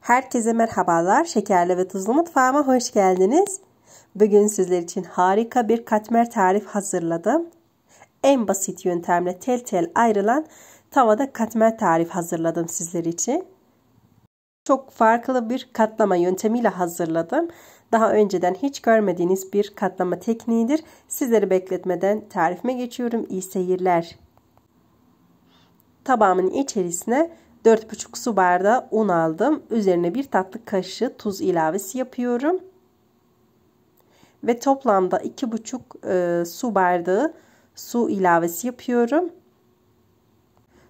Herkese merhabalar. Şekerli ve tuzlu mutfağıma hoş geldiniz. Bugün sizler için harika bir katmer tarif hazırladım. En basit yöntemle tel tel ayrılan tavada katmer tarif hazırladım sizler için. Çok farklı bir katlama yöntemiyle hazırladım. Daha önceden hiç görmediğiniz bir katlama tekniğidir. Sizleri bekletmeden tarifime geçiyorum. İyi seyirler. Tabağımın içerisine 4,5 su bardağı un aldım. Üzerine 1 tatlı kaşığı tuz ilavesi yapıyorum. Ve toplamda 2,5 su bardağı su ilavesi yapıyorum.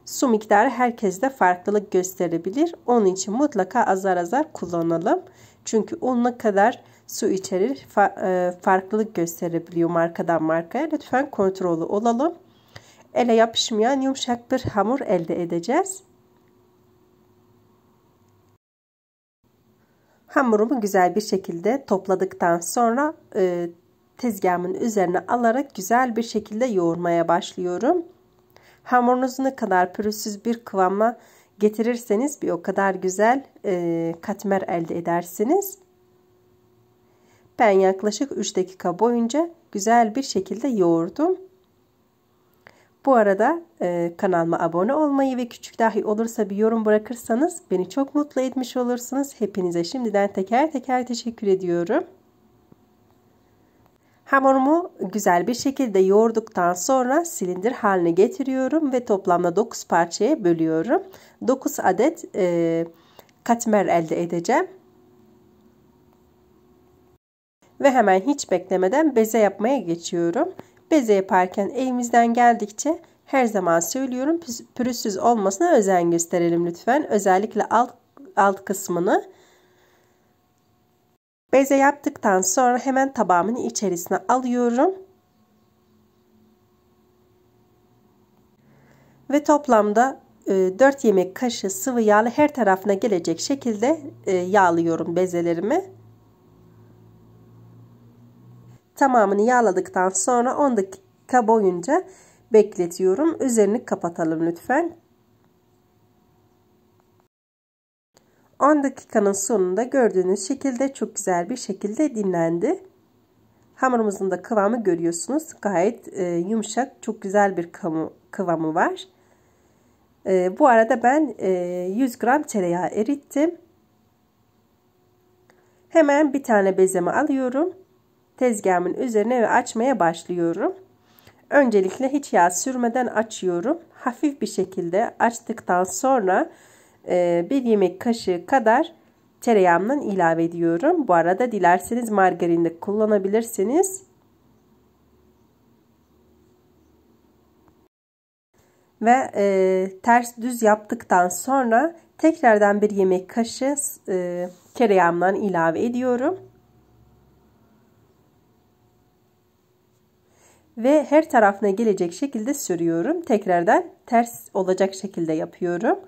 Su miktarı herkeste farklılık gösterebilir. Onun için mutlaka azar azar kullanalım. Çünkü un ne kadar su içerir farklılık gösterebiliyor markadan markaya. Lütfen kontrollü olalım. Ele yapışmayan yumuşak bir hamur elde edeceğiz. Hamurumu güzel bir şekilde topladıktan sonra tezgahımın üzerine alarak güzel bir şekilde yoğurmaya başlıyorum. Hamurunuzu ne kadar pürüzsüz bir kıvama getirirseniz bir o kadar güzel katmer elde edersiniz. Ben yaklaşık 3 dakika boyunca güzel bir şekilde yoğurdum. Bu arada kanalıma abone olmayı ve küçük dahi olursa bir yorum bırakırsanız beni çok mutlu etmiş olursunuz. Hepinize şimdiden teker teker teşekkür ediyorum. Hamurumu güzel bir şekilde yoğurduktan sonra silindir haline getiriyorum ve toplamda 9 parçaya bölüyorum. 9 adet katmer elde edeceğim. Ve hemen hiç beklemeden beze yapmaya geçiyorum. Beze yaparken elimizden geldikçe her zaman söylüyorum pürüzsüz olmasına özen gösterelim lütfen. Özellikle alt kısmını. Beze yaptıktan sonra hemen tabağımın içerisine alıyorum. Ve toplamda 4 yemek kaşığı sıvı yağla her tarafına gelecek şekilde yağlıyorum bezelerimi. Tamamını yağladıktan sonra 10 dakika boyunca bekletiyorum. Üzerini kapatalım lütfen. 10 dakikanın sonunda gördüğünüz şekilde çok güzel bir şekilde dinlendi. Hamurumuzun da kıvamı görüyorsunuz. Gayet yumuşak, çok güzel bir kıvamı var. Bu arada ben 100 gram tereyağı erittim. Hemen bir tane bezemi alıyorum. Tezgahımın üzerine ve açmaya başlıyorum. Öncelikle hiç yağ sürmeden açıyorum. Hafif bir şekilde açtıktan sonra 1 yemek kaşığı kadar tereyağımdan ilave ediyorum. Bu arada dilerseniz margarin de kullanabilirsiniz. Ve ters düz yaptıktan sonra tekrardan 1 yemek kaşığı tereyağımdan ilave ediyorum. Ve her tarafına gelecek şekilde sürüyorum. Tekrardan ters olacak şekilde yapıyorum.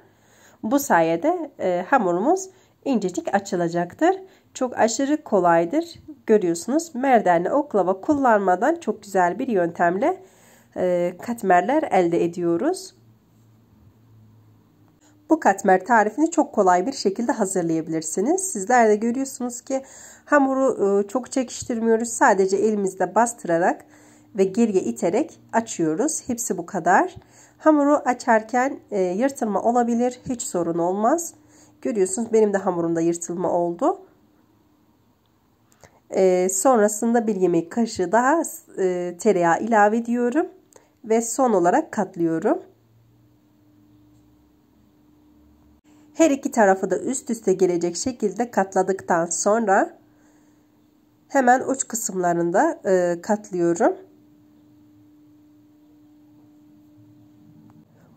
Bu sayede hamurumuz incecik açılacaktır. Çok aşırı kolaydır. Görüyorsunuz merdaneli oklava kullanmadan çok güzel bir yöntemle katmerler elde ediyoruz. Bu katmer tarifini çok kolay bir şekilde hazırlayabilirsiniz. Sizler de görüyorsunuz ki hamuru çok çekiştirmiyoruz. Sadece elimizde bastırarak ve geriye iterek açıyoruz. Hepsi bu kadar. Hamuru açarken yırtılma olabilir. Hiç sorun olmaz. Görüyorsunuz benim de hamurumda yırtılma oldu. Sonrasında 1 yemek kaşığı daha tereyağı ilave ediyorum. Ve son olarak katlıyorum. Her iki tarafı da üst üste gelecek şekilde katladıktan sonra hemen uç kısımlarında katlıyorum.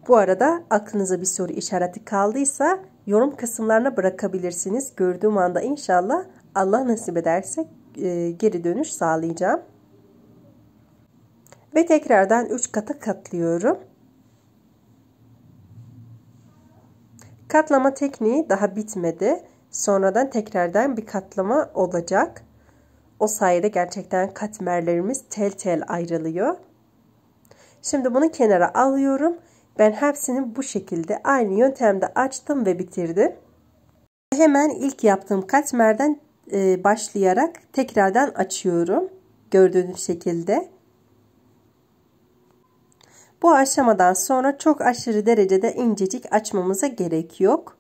Bu arada aklınıza bir soru işareti kaldıysa yorum kısımlarına bırakabilirsiniz. Gördüğüm anda inşallah Allah nasip ederse geri dönüş sağlayacağım. Ve tekrardan 3 kata katlıyorum. Katlama tekniği daha bitmedi. Sonradan tekrardan bir katlama olacak. O sayede gerçekten katmerlerimiz tel tel ayrılıyor. Şimdi bunu kenara alıyorum. Ben hepsini bu şekilde aynı yöntemde açtım ve bitirdim. hemen ilk yaptığım katmerden başlayarak tekrardan açıyorum. Gördüğünüz şekilde. Bu aşamadan sonra çok aşırı derecede incecik açmamıza gerek yok.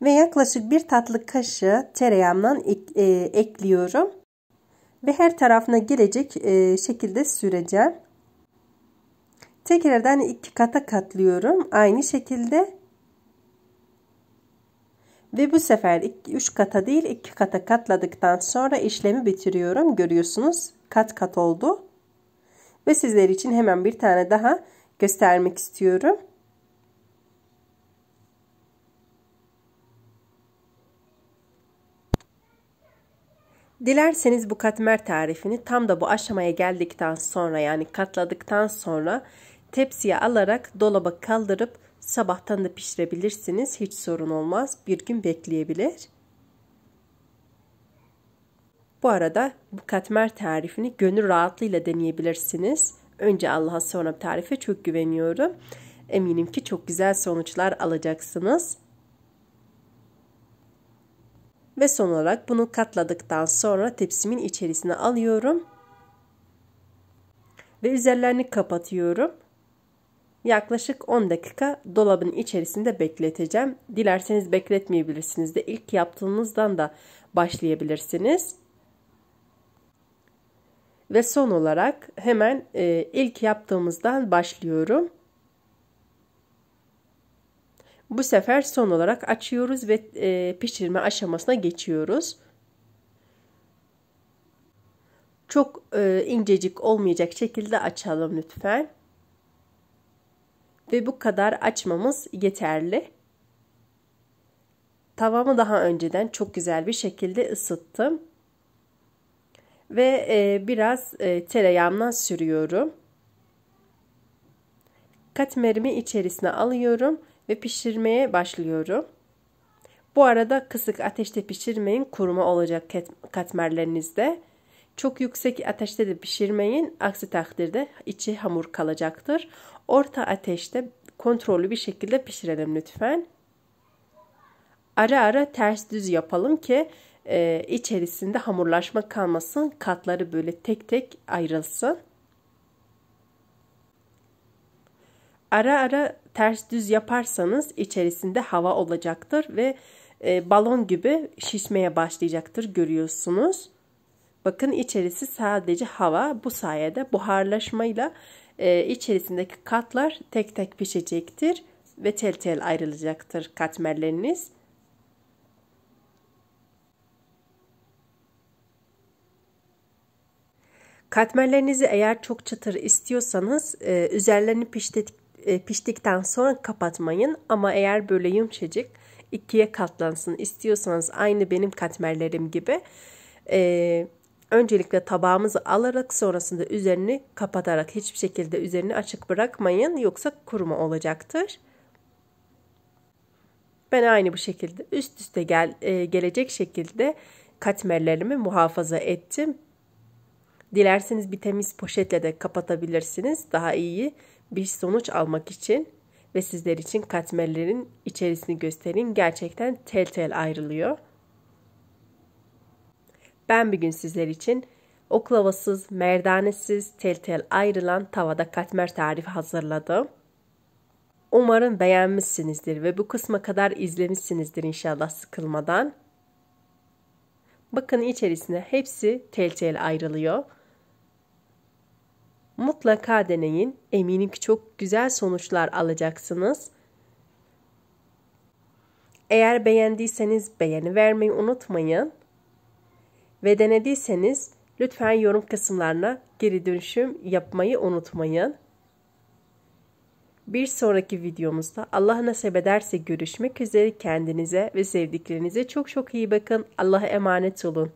Ve yaklaşık bir tatlı kaşığı tereyağından ekliyorum. Ve her tarafına gelecek şekilde süreceğim. Tekrardan 2 kata katlıyorum. Aynı şekilde. Ve bu sefer 3 kata değil 2 kata katladıktan sonra işlemi bitiriyorum. Görüyorsunuz kat kat oldu. Ve sizler için hemen bir tane daha göstermek istiyorum. Dilerseniz bu katmer tarifini tam da bu aşamaya geldikten sonra, yani katladıktan sonra tepsiye alarak dolaba kaldırıp sabahtan da pişirebilirsiniz. Hiç sorun olmaz. Bir gün bekleyebilir. Bu arada bu katmer tarifini gönül rahatlığıyla deneyebilirsiniz. Önce Allah'a sonra tarife çok güveniyorum. Eminim ki çok güzel sonuçlar alacaksınız. Ve son olarak bunu katladıktan sonra tepsimin içerisine alıyorum. Ve üzerlerini kapatıyorum. Yaklaşık 10 dakika dolabın içerisinde bekleteceğim. Dilerseniz bekletmeyebilirsiniz de ilk yaptığınızdan da başlayabilirsiniz. Ve son olarak hemen ilk yaptığımızdan başlıyorum. Bu sefer son olarak açıyoruz ve pişirme aşamasına geçiyoruz. Çok incecik olmayacak şekilde açalım lütfen. Ve bu kadar açmamız yeterli. Tavamı daha önceden çok güzel bir şekilde ısıttım. Ve biraz tereyağımdan sürüyorum. Katmerimi içerisine alıyorum ve pişirmeye başlıyorum. Bu arada kısık ateşte pişirmeyin, kuruma olacak katmerlerinizde. Çok yüksek ateşte de pişirmeyin, aksi takdirde içi hamur kalacaktır. Orta ateşte kontrollü bir şekilde pişirelim lütfen. Ara ara ters düz yapalım ki içerisinde hamurlaşma kalmasın, katları böyle tek tek ayrılsın. Ara ara ters düz yaparsanız içerisinde hava olacaktır ve balon gibi şişmeye başlayacaktır, görüyorsunuz. Bakın içerisi sadece hava, bu sayede buharlaşmayla içerisindeki katlar tek tek pişecektir ve tel tel ayrılacaktır katmerleriniz. Katmerlerinizi eğer çok çıtır istiyorsanız üzerlerini piştikten sonra kapatmayın. Ama eğer böyle yumuşacık ikiye katlansın istiyorsanız, aynı benim katmerlerim gibi öncelikle tabağımızı alarak sonrasında üzerini kapatarak, hiçbir şekilde üzerini açık bırakmayın, yoksa kuruma olacaktır. Ben aynı bu şekilde üst üste gelecek şekilde katmerlerimi muhafaza ettim. Dilerseniz bir temiz poşetle de kapatabilirsiniz. Daha iyi bir sonuç almak için ve sizler için katmerlerin içerisini göstereyim. Gerçekten tel tel ayrılıyor. Ben bir gün sizler için oklavasız, merdanesiz, tel tel ayrılan tavada katmer tarifi hazırladım. Umarım beğenmişsinizdir ve bu kısma kadar izlemişsinizdir inşallah sıkılmadan. Bakın içerisine hepsi tel tel ayrılıyor. Mutlaka deneyin. Eminim ki çok güzel sonuçlar alacaksınız. Eğer beğendiyseniz beğeni vermeyi unutmayın. Ve denediyseniz lütfen yorum kısımlarına geri dönüşüm yapmayı unutmayın. Bir sonraki videomuzda Allah nasip ederse görüşmek üzere. Kendinize ve sevdiklerinize çok çok iyi bakın. Allah'a emanet olun.